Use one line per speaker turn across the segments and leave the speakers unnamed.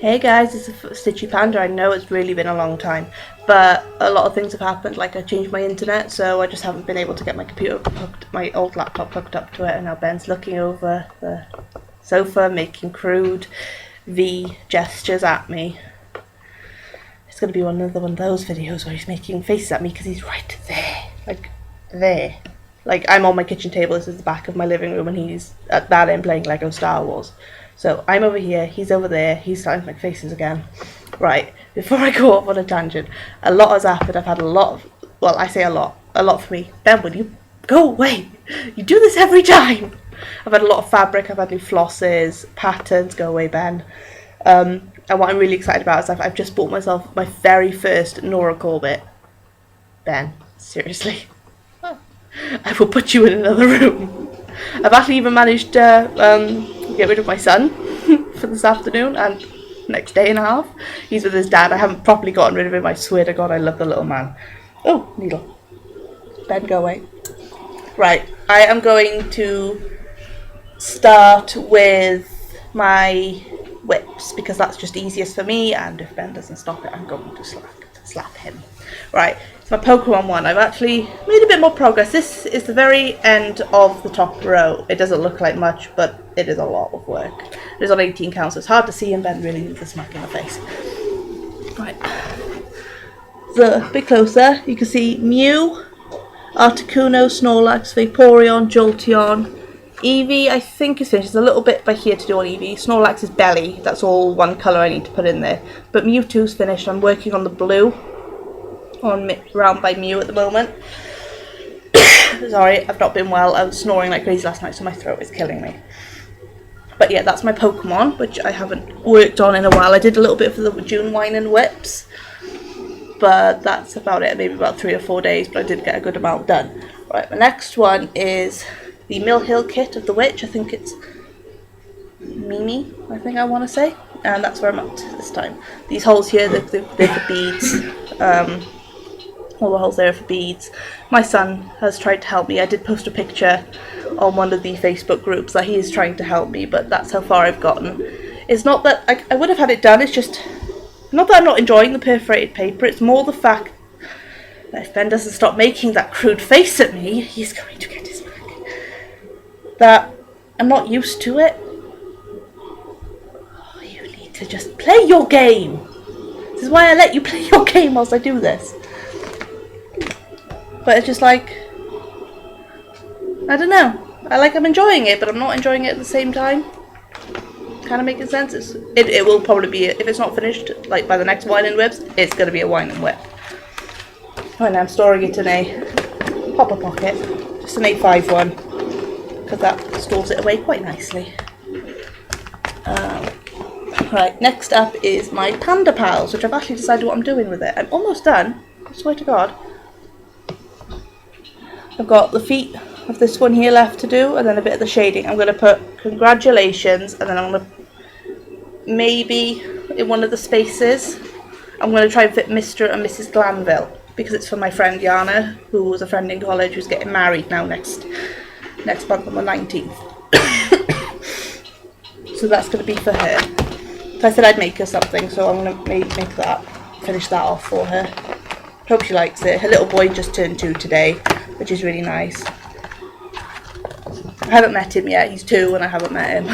Hey guys, it's a Stitchy Panda. I know it's really been a long time, but a lot of things have happened. Like I changed my internet, so I just haven't been able to get my my old laptop hooked up to it. And now Ben's looking over the sofa, making crude V gestures at me. It's gonna be another one of those videos where he's making faces at me because he's right there, like there. Like I'm on my kitchen table. This is the back of my living room, and he's at that end playing Lego Star Wars. So I'm over here, he's over there, he's starting to make faces again. Right, before I go off on a tangent, a lot has happened. I've had a lot of, well, I say a lot for me. Ben, will you go away? You do this every time. I've had a lot of fabric, I've had new flosses, patterns, go away Ben. And what I'm really excited about is I've just bought myself my very first Nora Corbett. Ben, seriously. I will put you in another room. I've actually even managed to get rid of my son for this afternoon and next day and a half. He's with his dad. I haven't properly gotten rid of him. I swear to God, I love the little man. Oh, needle. Ben, go away. Right, I am going to start with my WIPS because that's just easiest for me, and if Ben doesn't stop it, I'm going to slap him. Right, it's my Pokemon one. I've actually made a bit more progress. This is the very end of the top row. It doesn't look like much, but it is a lot of work. It is on 18 counts, so it's hard to see, and Ben really needs a smack in the face. Right, so a bit closer, you can see Mew, Articuno, Snorlax, Vaporeon, Jolteon. Eevee, I think is finished. There's a little bit by here to do on Eevee. Snorlax is belly. That's all one colour I need to put in there. But Mewtwo's finished. I'm working on the blue. On round by Mew at the moment. Sorry, I've not been well. I was snoring like crazy last night, so my throat is killing me. But yeah, that's my Pokemon, which I haven't worked on in a while. I did a little bit for the June Wine and WIPS. But that's about it. Maybe about 3 or 4 days, but I did get a good amount done. Right, my next one is the Mill Hill kit of the Witch. I think it's Mimi, I think I want to say. And that's where I'm at this time. These holes here, they're for beads. All the holes there are for beads. My son has tried to help me. I did post a picture on one of the Facebook groups that he is trying to help me, but that's how far I've gotten. It's not that I would have had it done, it's just not that I'm not enjoying the perforated paper, it's more the fact that if Ben doesn't stop making that crude face at me, he's going to get his back. That I'm not used to it. Oh, you need to just play your game. This is why I let you play your game whilst I do this. But it's just like, I don't know. I'm enjoying it, but I'm not enjoying it at the same time. Kind of making sense. It will probably be, if it's not finished, like by the next Wine and WIPS, it's going to be a Wine and WIP. Right now I'm storing it in a popper pocket, just an 8.5 one, because that stores it away quite nicely. Right, next up is my Panda Pals, which I've actually decided what I'm doing with it. I'm almost done, I swear to God. I've got the feet of this one here left to do, and then a bit of the shading. I'm going to put congratulations, and then I'm going to, maybe in one of the spaces, I'm going to try and fit Mr. and Mrs. Glanville, because it's for my friend Yana, who was a friend in college who's getting married now next month on the 19th. So that's going to be for her. So I said I'd make her something, so I'm going to make that, finish that off for her. Hope she likes it. Her little boy just turned 2 today, which is really nice. I haven't met him yet. He's 2 and I haven't met him.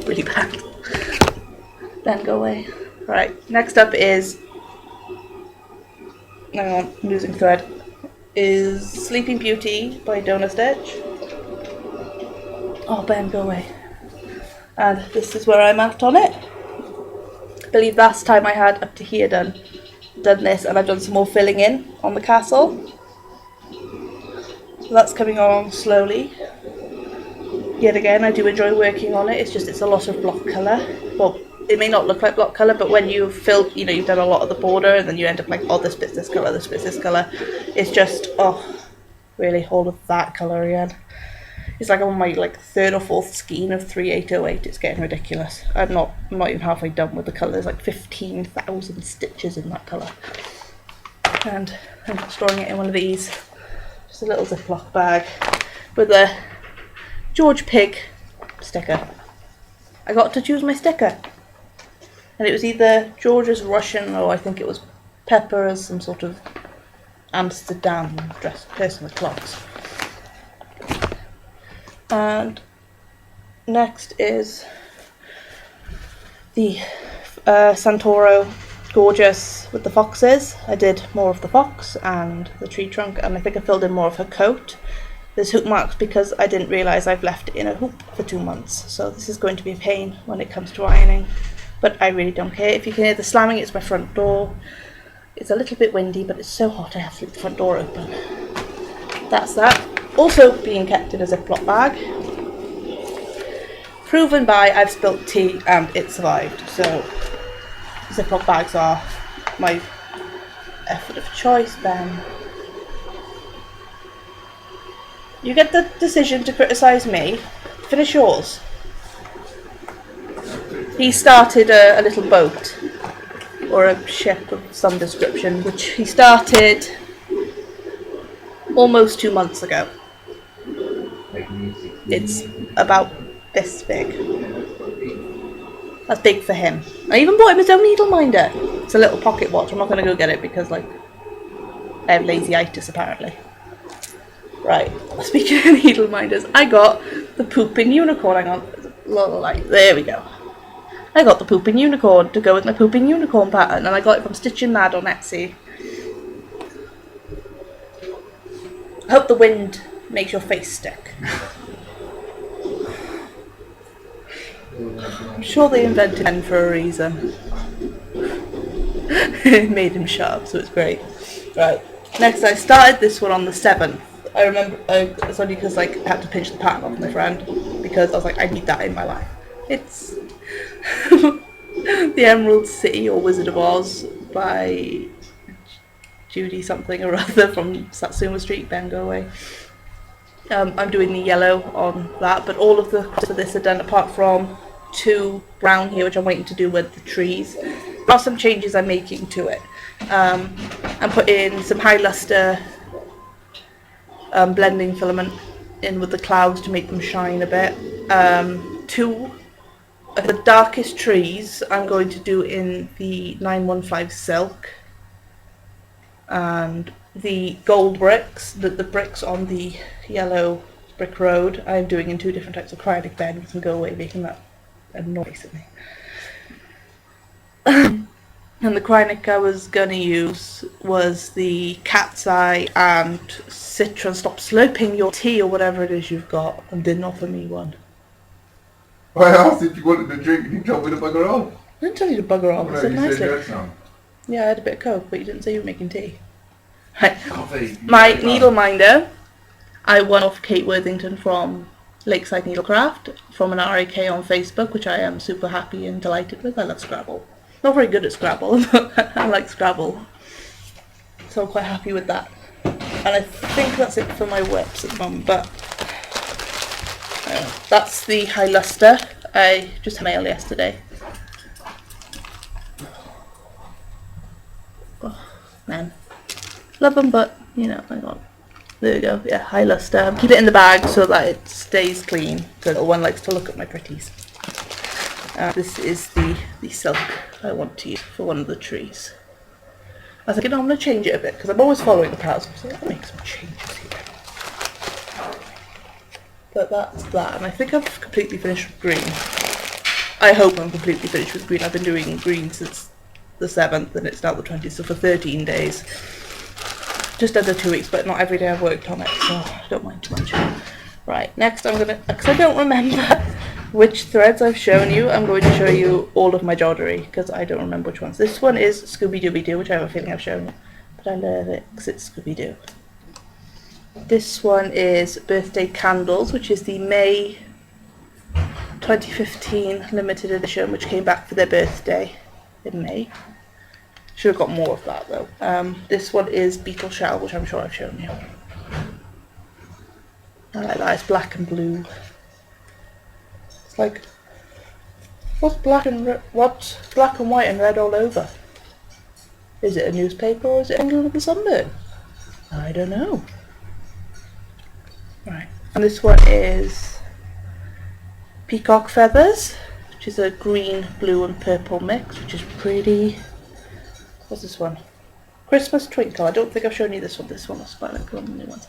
Really bad. Then go away. Right, next up is, hang on, I'm losing thread, is Sleeping Beauty by Donor Stitch. Oh, Ben, go away. And this is where I'm at on it. I believe last time I had up to here done this, and I've done some more filling in on the castle. So that's coming along slowly. Yet again, I do enjoy working on it. It's just, it's a lot of block colour. Well, it may not look like block colour, but when you've filled, you know, you've done a lot of the border, and then you end up like, oh, this bit's this colour, this bit's this colour. It's just, oh, really, all of that colour again. It's like I'm on my like 3rd or 4th skein of 3808. It's getting ridiculous. I'm not even halfway done with the colour. There's like 15,000 stitches in that colour. And I'm storing it in one of these, just a little Ziploc bag with a George Pig sticker. I got to choose my sticker. And it was either George's Russian or I think it was Pepper's some sort of Amsterdam dressed person with clocks. And next is the Santoro Gorgeous with the foxes. I did more of the fox and the tree trunk, and I think I filled in more of her coat. There's hoop marks because I didn't realise I've left it in a hoop for 2 months, so this is going to be a pain when it comes to ironing, but I really don't care. If you can hear the slamming, it's my front door. It's a little bit windy, but it's so hot I have to leave the front door open. That's that. Also being kept in a Ziploc bag. Proven by I've spilt tea and it survived, so Ziploc bags are my effort of choice. Ben, you get the decision to criticise me. Finish yours. He started a little boat, or a ship of some description, which he started almost 2 months ago. It's about this big. That's big for him. I even bought him his own needle minder. It's a little pocket watch. I'm not going to go get it because, like, I have lazy-itis apparently. Right, speaking of needle minders, I got the pooping unicorn. Hang on, little light. There we go. I got the pooping unicorn to go with my pooping unicorn pattern, and I got it from Stitching Mad on Etsy. I hope the wind makes your face stick. I'm sure they invented pen for a reason. It made him sharp, so it's great. Right, next I started this one on the 7th. I remember, it's only because like, I had to pinch the pattern off my friend, because I was like, I need that in my life. It's The Emerald City or Wizard of Oz by Judy something or other from Satsuma Street. Ben, go away. I'm doing the yellow on that, but all of the crops for this are done apart from 2 brown here, which I'm waiting to do with the trees. There are some changes I'm making to it. I'm putting some high luster blending filament in with the clouds to make them shine a bit. 2 of the darkest trees I'm going to do in the 915 silk, and the gold bricks, the bricks on the yellow brick road, I'm doing in 2 different types of cryonic bed. You can go away making that a noise at me. And the cryonic I was gonna use was the cat's eye and citron. Stop slurping your tea or whatever it is you've got, and didn't offer me one.
I asked if you wanted a drink and you told me to bugger off.
I didn't tell you to bugger off. I said
you
nicely.
said you had some.
Yeah, I had a bit of coke, but you didn't say you were making tea. Right.
Coffee.
My needle minder, I won off Kate Worthington from Lakeside Needlecraft from an RAK on Facebook, which I am super happy and delighted with. I love Scrabble. Not very good at Scrabble, but I like Scrabble. So I'm quite happy with that. And I think that's it for my WIPS at the moment, but that's the high luster. I just mailed yesterday. Oh, man. Love them, but, you know, hang on. There we go. Yeah, high luster. Keep it in the bag so that it stays clean. So little one likes to look at my pretties. This is the silk I want to use for one of the trees. I was thinking, I'm going to change it a bit because I'm always following the patterns. So I'll make some changes here. But that's that, and I think I've completely finished with green. I hope I'm completely finished with green. I've been doing green since the 7th and it's now the 20th, so for 13 days. Just under 2 weeks, but not every day I've worked on it, so I don't mind too much. Right, next I'm going to, because I don't remember which threads I've shown you, I'm going to show you all of my joddery, because I don't remember which ones. This one is Scooby-Dooby-Doo, which I have a feeling I've shown you, but I love it, because it's Scooby-Doo. This one is Birthday Candles, which is the May 2015 limited edition, which came back for their birthday in May. Should have got more of that though. This one is Beetle Shell, which I'm sure I've shown you. I like that, it's black and blue. It's like, what's black and white and red all over? Is it a newspaper or is it England of the Sunburn? I don't know. Right, and this one is Peacock Feathers, which is a green, blue and purple mix, which is pretty. What's this one? Christmas Twinkle. I don't think I've shown you this one. This one was quite like one of the new ones.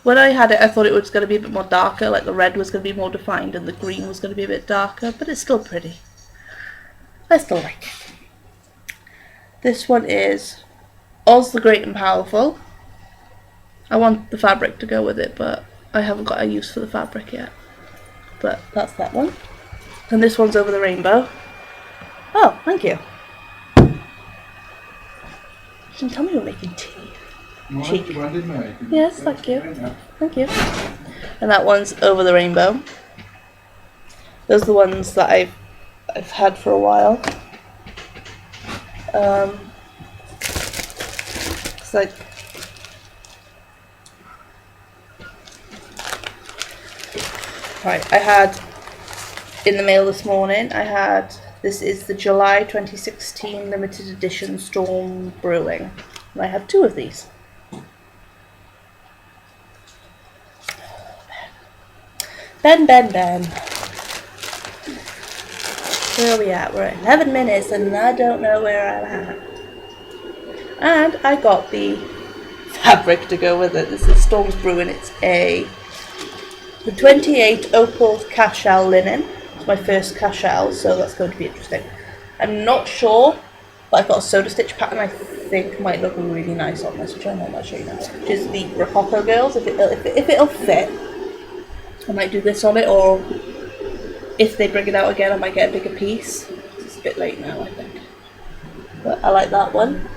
When I had it, I thought it was going to be a bit more darker, like the red was going to be more defined and the green was going to be a bit darker, but it's still pretty. I still like it. This one is Oz the Great and Powerful. I want the fabric to go with it, but I haven't got a use for the fabric yet. But that's that one. And this one's Over the Rainbow. Oh, thank you. You didn't tell me you were making tea. Cheek. Yes, thank you. Thank you. And that one's Over the Rainbow. Those are the ones that I've had for a while. It's like right, I had in the mail this morning, this is the July 2016 limited edition Storm Brewing. And I have 2 of these. Ben. Where are we at? We're at 11 minutes and I don't know where I'm at. And I got the fabric to go with it. This is Storm's Brewing. It's the 28 opal cashel linen. It's my first cashel, so that's going to be interesting. I'm not sure, but I've got a soda stitch pattern I think might look really nice on this, which I might not show you now. Which is the Rococo Girls. If it'll fit, I might do this on it, or if they bring it out again, I might get a bigger piece. It's a bit late now, I think. But I like that one.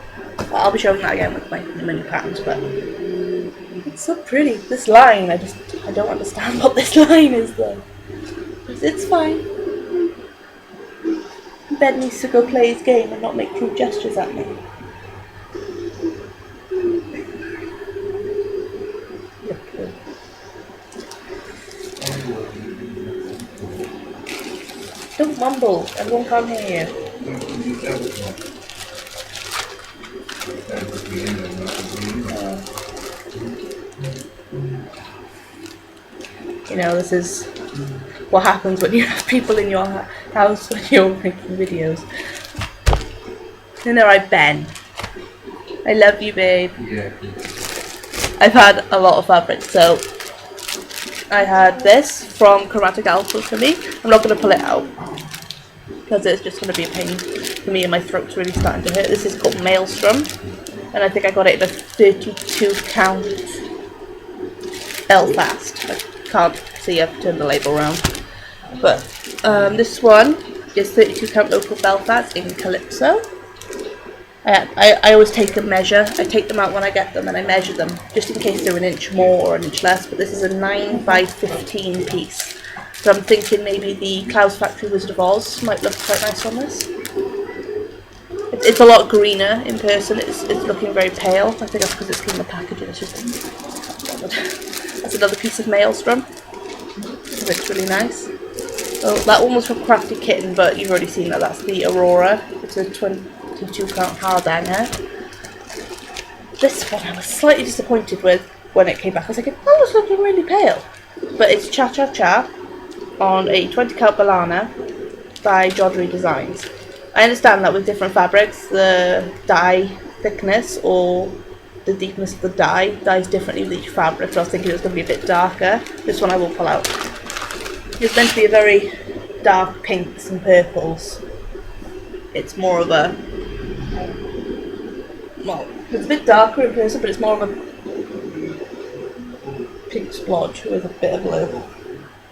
I'll be showing that again with my new patterns, but it's so pretty. This line, I don't understand what this line is though. It's fine. Ben needs to go play his game and not make crude gestures at me. Don't mumble, everyone can't hear you. You know, this is what happens when you have people in your house when you're making videos. And they're like, Ben, I love you, babe. Yeah. I've had a lot of fabric, so I had this from Chromatic Alpha for me. I'm not going to pull it out because it's just going to be a pain for me and my throat's really starting to hurt. This is called Maelstrom, and I think I got it in a 32 count Belfast. I can't see, I've turned the label around. But this one is 32 count local Belfast in Calypso. I always take a measure. I take them out when I get them and I measure them just in case they're an inch more or an inch less. But this is a 9 by 15 piece. So I'm thinking maybe the Clouds Factory Wizard of Oz might look quite nice on this. It's a lot greener in person. It's looking very pale. I think that's because it's in the packaging. It's just that's another piece of Maelstrom. It looks really nice. Oh, that one was from Crafty Kitten, but you've already seen that. That's the Aurora. It's a 22 count hardanger. This one I was slightly disappointed with when it came back. I was like, oh, it's looking really pale. But it's Cha Cha Cha on a 20 count Balana by Joddery Designs. I understand that with different fabrics, the dye thickness or the deepness of the dye dyes differently with each fabric. So I was thinking it was going to be a bit darker. This one I will pull out. It's meant to be a very dark pinks and purples. It's more of a, well, it's a bit darker in person, but it's more of a pink splodge with a bit of blue.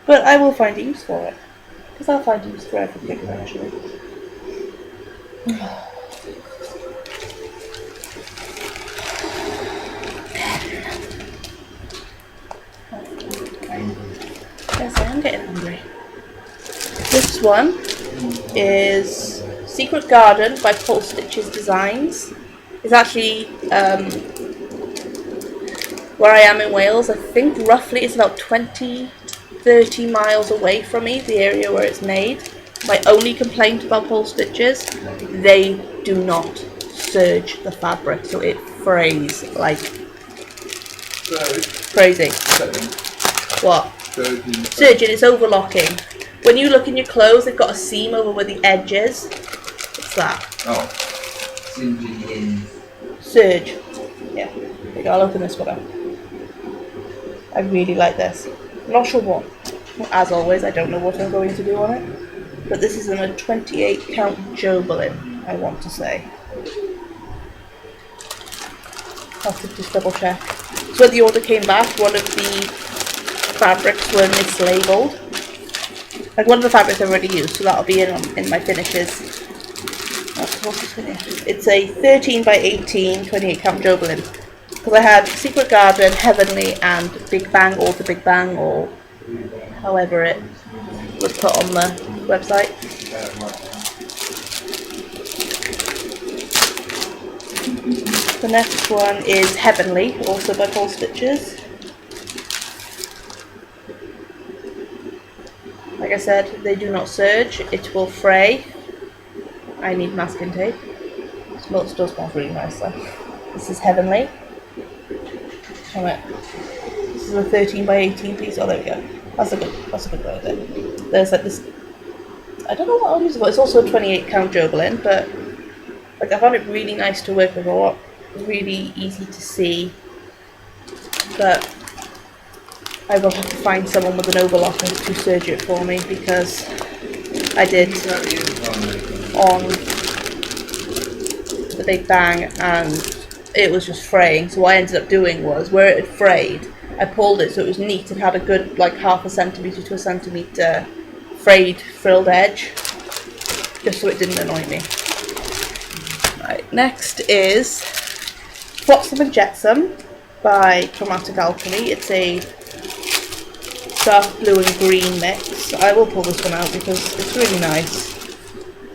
But I will find a use for it, because I'll find a use for everything eventually. Yes, I am getting hungry. This one is Secret Garden by Paul Stitches Designs. It's actually where I am in Wales. I think roughly it's about 20 to 30 miles away from me, the area where it's made. My only complaint about Paul Stitches, they do not serge the fabric, so it frays like crazy. What? Serging, it's overlocking. When you look in your clothes, they've got a seam over where the edge is. What's that?
Oh.
Singeing in.
Serge. Yeah. There you go, I'll open this one up. I really like this. I'm not sure what. As always, I don't know what I'm going to do on it. But this is in a 28 count Joberlin, I want to say. I'll have to just double check. So when the order came back, one of the fabrics were mislabeled. Like one of the fabrics I've already used, so that'll be in my finishes. What's this finish? It's a 13 by 18, 28 count Joberlin. Because I had Secret Garden, Heavenly, and Big Bang, or the Big Bang, or however it was put on the website. The next one is Heavenly, also by Paul Stitches. Like I said, they do not serge, it will fray. I need masking tape. It still smells really nice though. This is Heavenly. This is a 13 by 18 piece. Oh, there we go. That's a good way of it. There's like this. I don't know what I'll use it for. It's also a 28 count Joberlin, but like I found it really nice to work with. Really easy to see. But I will have to find someone with an overlocker to serge it for me because I did on the Big Bang and it was just fraying. So what I ended up doing was where it had frayed, I pulled it so it was neat and had a good like half a centimetre to a centimetre frayed frilled edge, just so it didn't annoy me. Right, next is Flosstube and Jetsam by Chromatic Alchemy. It's a dark blue and green mix. I will pull this one out because it's really nice.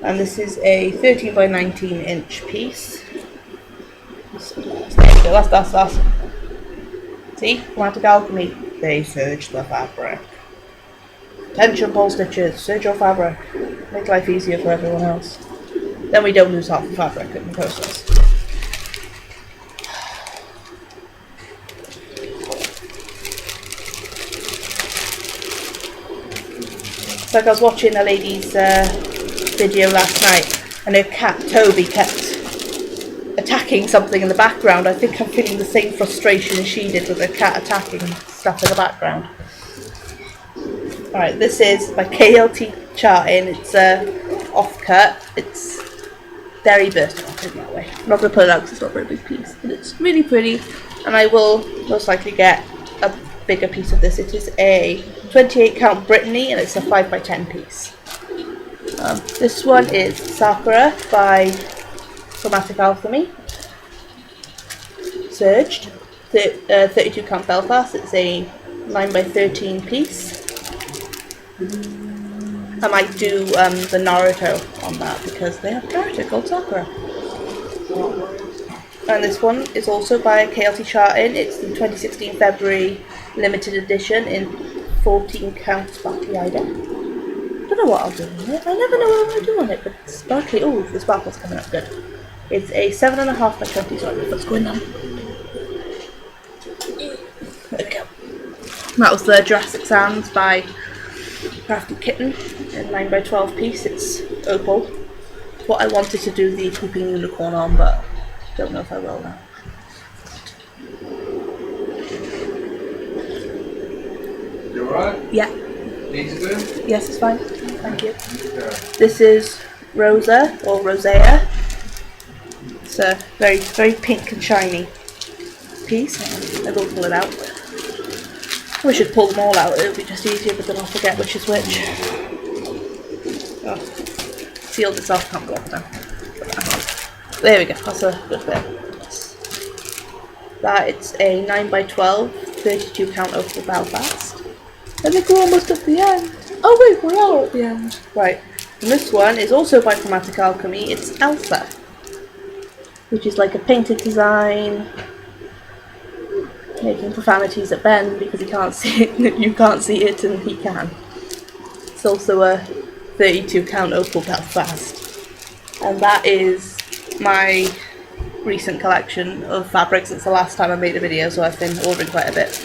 And this is a 13 by 19 inch piece. There you go, that's. See, Chromatic Alchemy, they serge the fabric. Attention Paul Stitches, serge your fabric. Make life easier for everyone else. Then we don't lose half the fabric in the process. It's like I was watching a lady's video last night and her cat Toby kept attacking something in the background. I think I'm feeling the same frustration as she did with her cat attacking stuff in the background. Alright, this is by KLT Charting. It's offcut. It's very versatile, I'll put it that way. I'm not going to put it out because it's not a very big piece, but it's really pretty, and I will most likely get a bigger piece of this. It is a 28 count Brittany and it's a 5 by 10 piece. This one is Sakura by Chromatic Alchemy. Serged. 32 count Belfast. It's a 9 by 13 piece. I might do the Naruto on that because they have a character called Sakura. And this one is also by KLT Charting. It's the 2016 February limited edition in 14 count sparkly eye. Don't know what I'll do on it. I never know what I'll do on it, but it's sparkly. Oh, the sparkle's coming up good. It's a 7.5 by 20. Sorry, my foot's going down. There we go. That was the Jurassic Sands by Crafty Kitten in 9 by 12 piece. It's opal. It's what I wanted to do the pooping unicorn on, but don't know if I will now.
You alright?
Yeah.
Need to do?
Yes, it's fine. Thank you. This is Rosa or Rosea. It's a very, very pink and shiny piece. I will pull it out. We should pull them all out. It'll be just easier, but then I'll forget which is which. Oh, sealed itself. Can't block it down. There we go. That's a good bit. That it's a 9 by 12, 32 count opal Belfast. I think we're almost at the end. Oh wait, we are at the end. Right. And this one is also by Chromatic Alchemy. It's Elsa, which is like a painted design. Making profanities at Ben because he can't see it. You can't see it, and he can. It's also a 32 count opal Belfast, and that is my recent collection of fabrics since the last time I made a video. So I've been ordering quite a bit.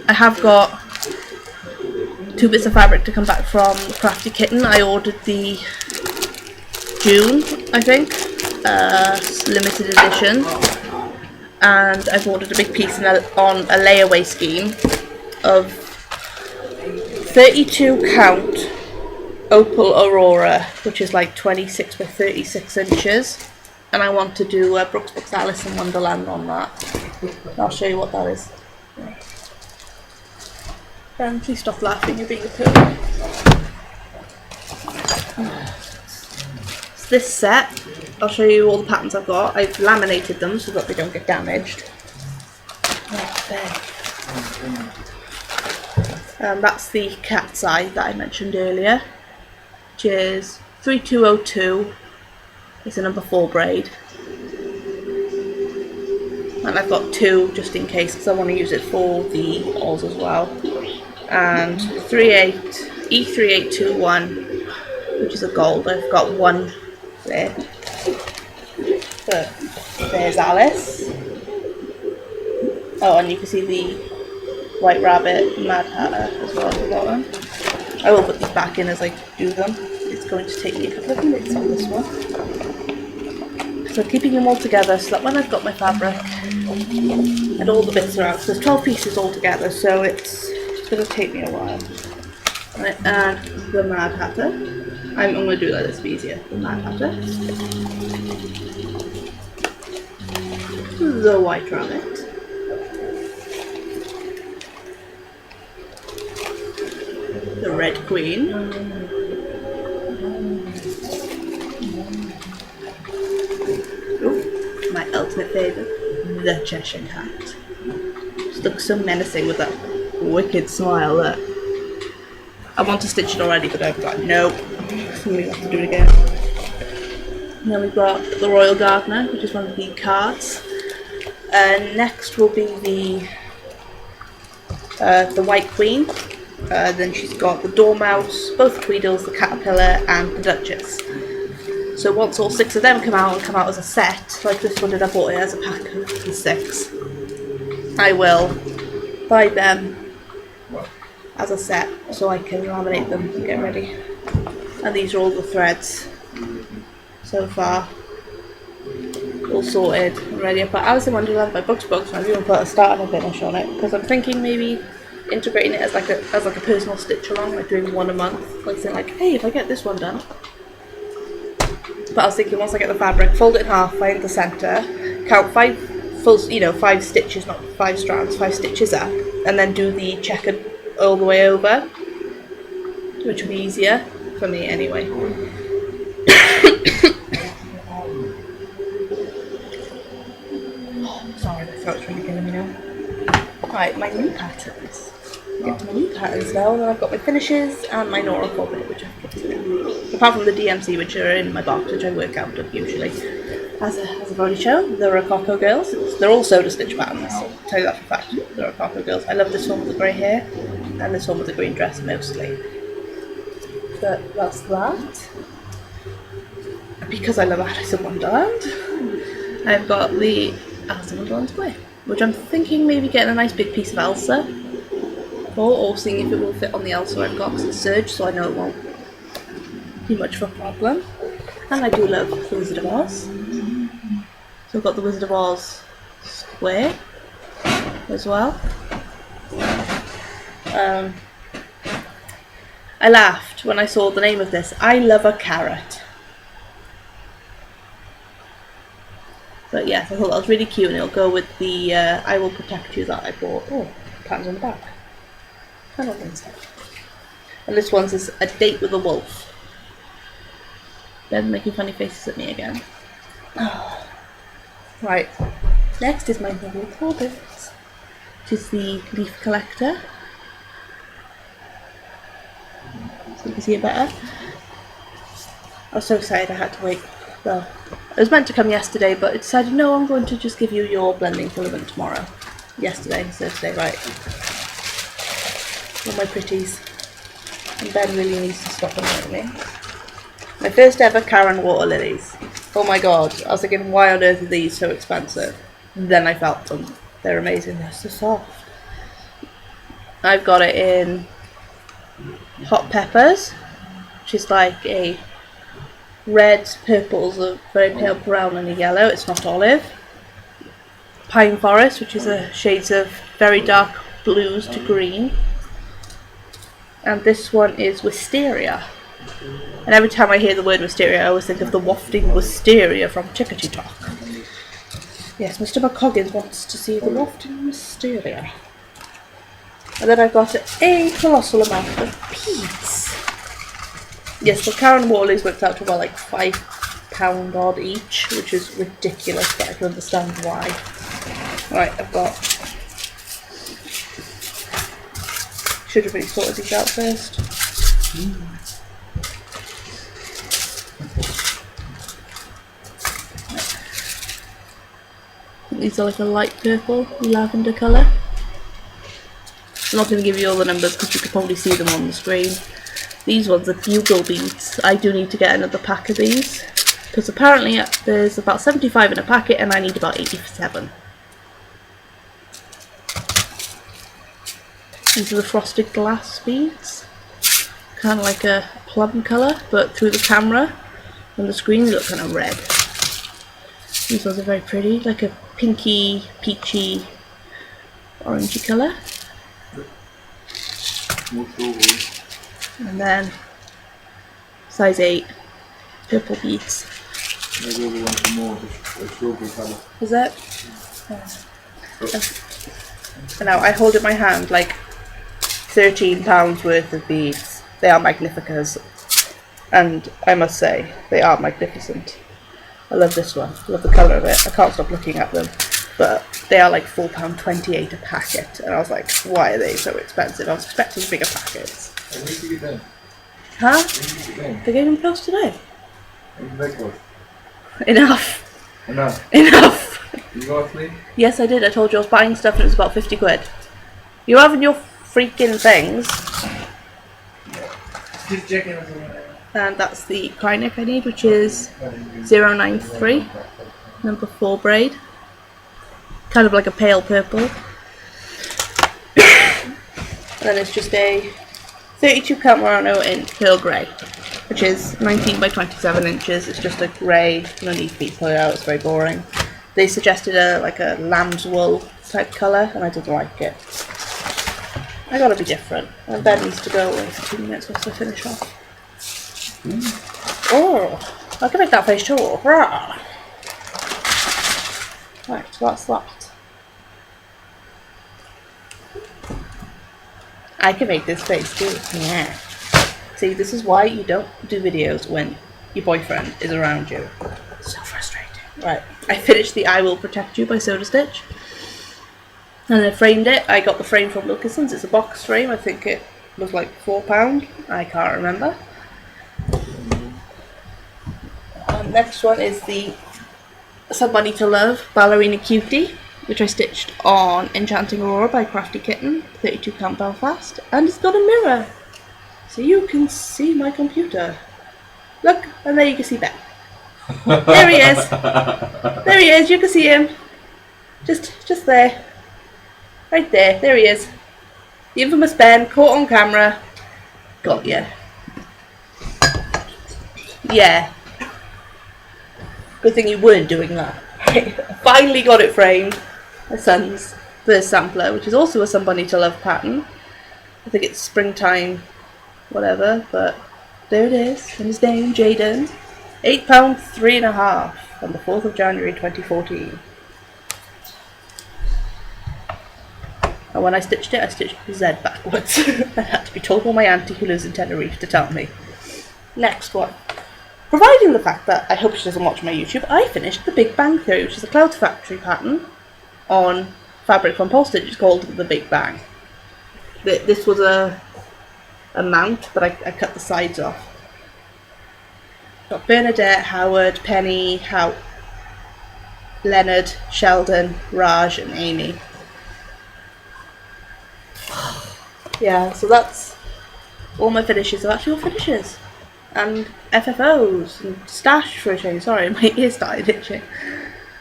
I have got 2 bits of fabric to come back from Crafty Kitten. I ordered the June, I think, limited edition, and I've ordered a big piece on a layaway scheme of 32 count Opal Aurora, which is like 26 by 36 inches, and I want to do Brooks Books Alice in Wonderland on that. I'll show you what that is. Ben, please stop laughing, you're being a poo. So this set, I'll show you all the patterns I've got. I've laminated them so that they don't get damaged. That's the cat's eye that I mentioned earlier, which is 3202. It's a number 4 braid. And I've got 2 just in case because I want to use it for the alls as well. And E3821, which is a gold. I've got 1 there. But there's Alice. Oh, and you can see the White Rabbit Mad Hatter as well at the bottom. I will put these back in as I do them. It's going to take me a couple of minutes on this one. So keeping them all together so that when I've got my fabric and all the bits are out, so there's 12 pieces all together, so it's going to take me a while. Right, and the Mad Hatter. I'm going to do that, it's easier. The Mad Hatter. The White Rabbit. The Red Queen. Ooh, my ultimate favourite, the Cheshire Cat. Just looks so menacing with that wicked smile there. I want to stitch it already, but I've got no. So we have to do it again. And then we've got the Royal Gardener, which is one of the cards. Next will be the White Queen. Then she's got the Dormouse, both Tweedles, the Caterpillar, and the Duchess. So once all 6 of them come out as a set, like this one did, I bought it as a pack of the 6. I will buy them as a set so I can laminate them and get ready. And these are all the threads so far. All sorted and ready. I put Alice in Wonderland by Books and I've even put a start and a finish on it because I'm thinking maybe integrating it as like a personal stitch along, like doing 1 a month, like saying like, hey, if I get this one done. But I was thinking once I get the fabric, fold it in half, find the centre, count 5 full, 5 stitches, not 5 strands, 5 stitches up, and then do the checkered all the way over, which will be easier for me anyway. Sorry, my throat's really killing me now. Right, my new patterns. Get to my new patterns now, and then I've got my finishes and my Nora bit, which I've got to do. Apart from the DMC, which are in my box, which I work out of usually. As I've already shown, the Rococo Girls. They're all soda stitch patterns. I'll tell you that for a fact. The Rococo Girls. I love this one with the grey hair, and this one with the green dress mostly. But that's that. Because I love Alice in Wonderland, I've got the Alice in Wonderland Square, which I'm thinking maybe getting a nice big piece of Elsa for, or seeing if it will fit on the Elsa I've got, because it's serged, so I know it won't be much of a problem. And I do love the Wizard of Oz. So I've got the Wizard of Oz Square as well. I laughed when I saw the name of this. I love a carrot. But yes, I thought that was really cute, and it'll go with the I Will Protect You that I bought. Oh, patterns on the back. I don't think so. And this one's is A Date with a Wolf. They're making funny faces at me again. Oh. Right, next is my lovely Corbett, which is the Leaf Collector. So you can see it better. I was so excited I had to wait. Well, it was meant to come yesterday, but it decided, no, I'm going to just give you your blending filament tomorrow. Yesterday instead of today, right. All my pretties. And Ben really needs to stop annoying me. My first ever Karen water lilies. Oh my god, I was thinking, why on earth are these so expensive? And then I felt them. They're amazing, they're so soft. I've got it in hot peppers, which is like a reds, purples, a very pale brown and a yellow. It's not olive. Pine forest, which is a shades of very dark blues to green. And this one is wisteria. And every time I hear the word wisteria, I always think of the wafting wisteria from Chickadee Talk. Yes, Mr. McCoggins wants to see the wafting wisteria. And then I've got a colossal amount of peas. Yes, the Karen Worley's worked out to about like £5 odd each, which is ridiculous, but I can understand why. Right, I've got... Should have really sorted these out first. These are like a light purple, lavender colour. I'm not going to give you all the numbers because you can probably see them on the screen. These ones are bugle beads. I do need to get another pack of these because apparently there's about 75 in a packet and I need about 87. These are the frosted glass beads. Kind of like a plum colour, but through the camera on the screen they look kind of red. These ones are very pretty, like a pinky, peachy, orangey colour. And then size 8 purple beads.
Maybe we want some more a strawberry colour.
Is that? And now I hold in my hand like £13 worth of beads. They are magnificas, and I must say they are magnificent. I love this one. I love the colour of it. I can't stop looking at them. But they are like £4.28 a packet, and I was like, why are they so expensive? I was expecting bigger packets.
And when did you get them?
Huh?
When did you get them?
They gave them post today.
When did they cost?
Enough.
Enough.
Enough.
You asked me?
Yes, I did. I told you I was buying stuff and it was about 50 quid. You're having your freaking things.
Just checking.
And that's the Krynic I need, which is 093, number 4 braid. Kind of like a pale purple. And then it's just a 32 count Murano in pearl grey, which is 19 by 27 inches. It's just a grey, no need to be put out, it's very boring. They suggested like a lamb's wool type colour, and I didn't like it. I gotta be different. And Ben needs to go away for 2 minutes once I finish off. Oh, I can make that face too. Rah. Right, so that's that. I can make this face too. Yeah. See, this is why you don't do videos when your boyfriend is around you. So frustrating. Right, I finished the I Will Protect You by Soda Stitch. And I framed it. I got the frame from Wilkinson's. It's a box frame. I think it was like £4. I can't remember. And next one is the Somebody to Love Ballerina Cutie, which I stitched on Enchanting Aurora by Crafty Kitten, 32 count Belfast. And it's got a mirror, so you can see my computer. Look, and there you can see Ben. There he is. There he is. You can see him. Just there. Right there. There he is. The infamous Ben, caught on camera. Got ya. Yeah. Good thing you weren't doing that. Finally got it framed. My son's first sampler, which is also a Somebody to Love pattern. I think it's springtime, whatever, but there it is. And his name, Jaden. £8, 3.5 on the 4th of January 2014. And when I stitched it, I stitched the Z backwards. I had to be told by my auntie who lives in Tenerife to tell me. Next one. Providing the fact that I hope she doesn't watch my YouTube, I finished The Big Bang Theory, which is a Cloud Factory pattern on fabric from postage. It's called The Big Bang. This was a mount, but I cut the sides off. Got Bernadette, Howard, Penny, Leonard, Sheldon, Raj, and Amy. Yeah, so that's all my finishes are actually all finishes. And FFOs and stash for a change. Sorry, my ear started itching.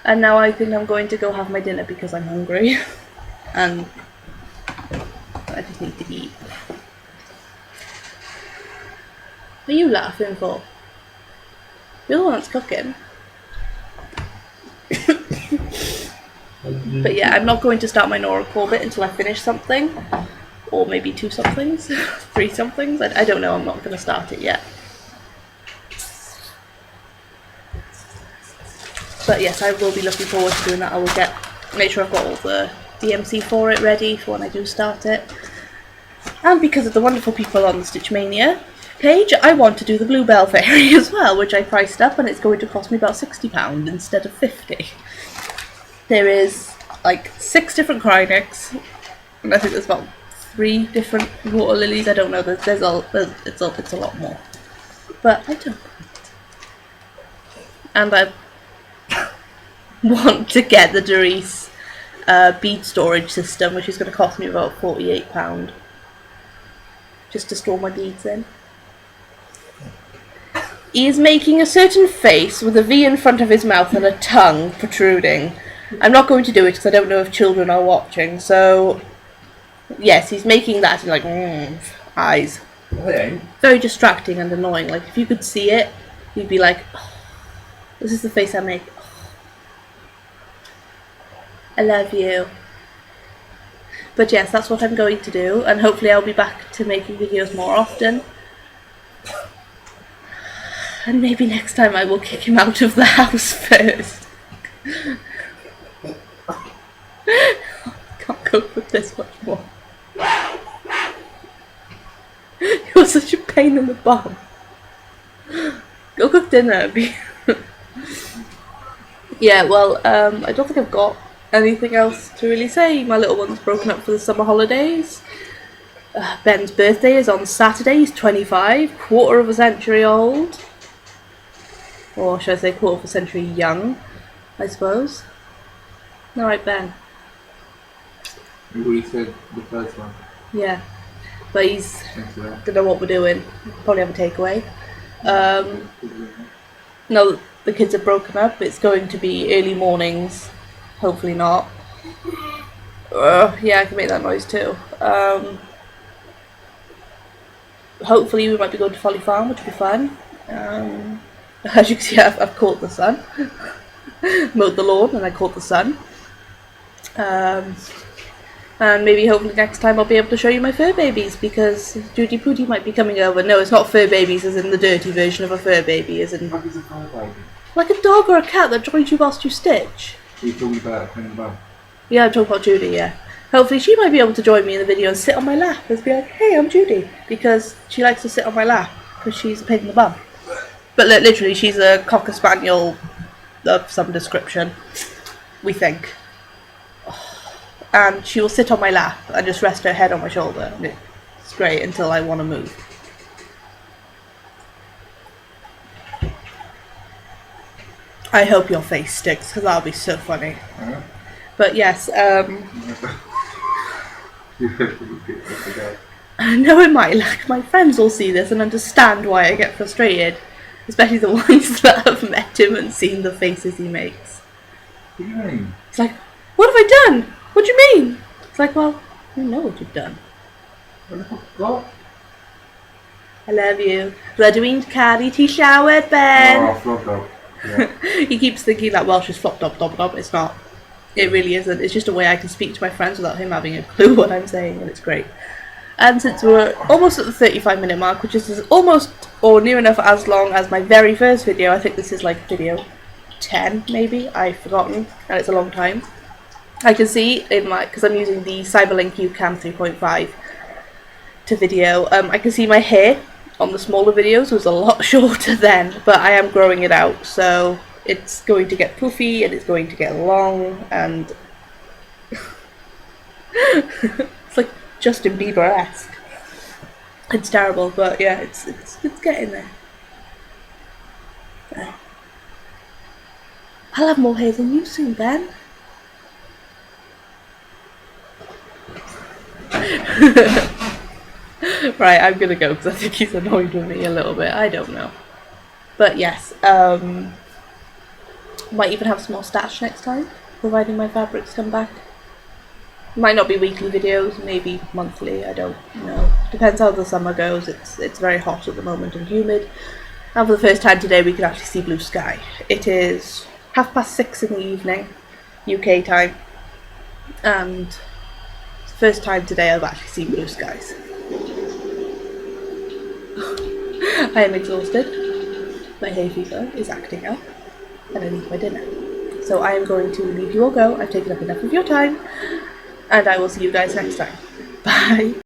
And now I think I'm going to go have my dinner because I'm hungry. And I just need to eat. What are you laughing for? You're the one that's cooking. But yeah, I'm not going to start my Nora Corbett until I finish something. Or maybe 2 somethings, 3 somethings. I don't know, I'm not going to start it yet. But yes, I will be looking forward to doing that. I will make sure I've got all the DMC for it ready for when I do start it. And because of the wonderful people on the Stitchmania page, I want to do the Bluebell Fairy as well, which I priced up, and it's going to cost me about £60 instead of £50. There is like 6 different Krynics, and I think there's about 3 different water lilies. I don't know. It's a lot more, but I don't. And I want to get the Doris bead storage system, which is going to cost me about £48, just to store my beads in. He is making a certain face with a V in front of his mouth and a tongue protruding. I'm not going to do it because I don't know if children are watching, so yes, he's making that like eyes. Very distracting and annoying. Like if you could see it, you'd be like, oh, this is the face I make. Oh, I love you. But yes, that's what I'm going to do, and hopefully I'll be back to making videos more often. And maybe next time I will kick him out of the house first. I can't cope with this much more. You're such a pain in the bum. Go cook dinner. Yeah, well, I don't think I've got anything else to really say. My little one's broken up for the summer holidays. Ben's birthday is on Saturday. He's 25, quarter of a century old. Or should I say quarter of a century young, I suppose. Alright, Ben.
We said the first one.
Yeah. But he's... don't know what we're doing. Probably have a takeaway. No, the kids are broken up. It's going to be early mornings. Hopefully not. Yeah, I can make that noise too. Hopefully we might be going to Folly Farm, which will be fun. As you can see, I've caught the sun. Mowed the lawn and I caught the sun. And maybe hopefully next time I'll be able to show you my fur babies, because Judy Pooty might be coming over. No, it's not fur babies as in the dirty version of a fur baby, as in...
What is a fur baby?
like a dog or a cat that joins you whilst you stitch.
Are you talking about a friend of mine?
Yeah, I'm talking about Judy, yeah. Hopefully she might be able to join me in the video and sit on my lap and be like, hey, I'm Judy, because she likes to sit on my lap, because she's a pain in the bum. But literally, she's a Cocker Spaniel of some description, we think. And she will sit on my lap and just rest her head on my shoulder. And it's great until I want to move. I hope your face sticks, because that'll be so funny. But yes, I know it might, like, my friends will see this and understand why I get frustrated. Especially the ones that have met him and seen the faces he makes.
What do you mean?
It's like, what have I done? What do you mean? It's like, well, you know what you've done.
What?
I love you. Bloodwing carried, he showered, Ben.
Oh, flop dog. Yeah.
He keeps thinking that Welsh is flop dop dop dop. It's not. It really isn't. It's just a way I can speak to my friends without him having a clue what I'm saying, and it's great. And since we're almost at the 35-minute mark, which is almost or near enough as long as my very first video, I think this is like video 10 maybe, I've forgotten, and it's a long time. I can see in my, because I'm using the Cyberlink UCam 3.5 to video, I can see my hair on the smaller videos was a lot shorter then, but I am growing it out, so it's going to get poofy and it's going to get long, and it's like Justin Bieber-esque. It's terrible, but yeah, it's getting there. I'll have more hair than you soon, Ben. Right, I'm gonna go because I think he's annoyed with me a little bit. I don't know, but yes, might even have some more stash next time, providing my fabrics come back. Might not be weekly videos, maybe monthly. I don't know. Depends how the summer goes. It's very hot at the moment and humid. And for the first time today, we can actually see blue sky. It is 6:30 in the evening, UK time, and it's the first time today I've actually seen blue skies. I am exhausted. My hay fever is acting up, and I need my dinner. So I am going to leave you all go. I've taken up enough of your time, and I will see you guys next time. Bye.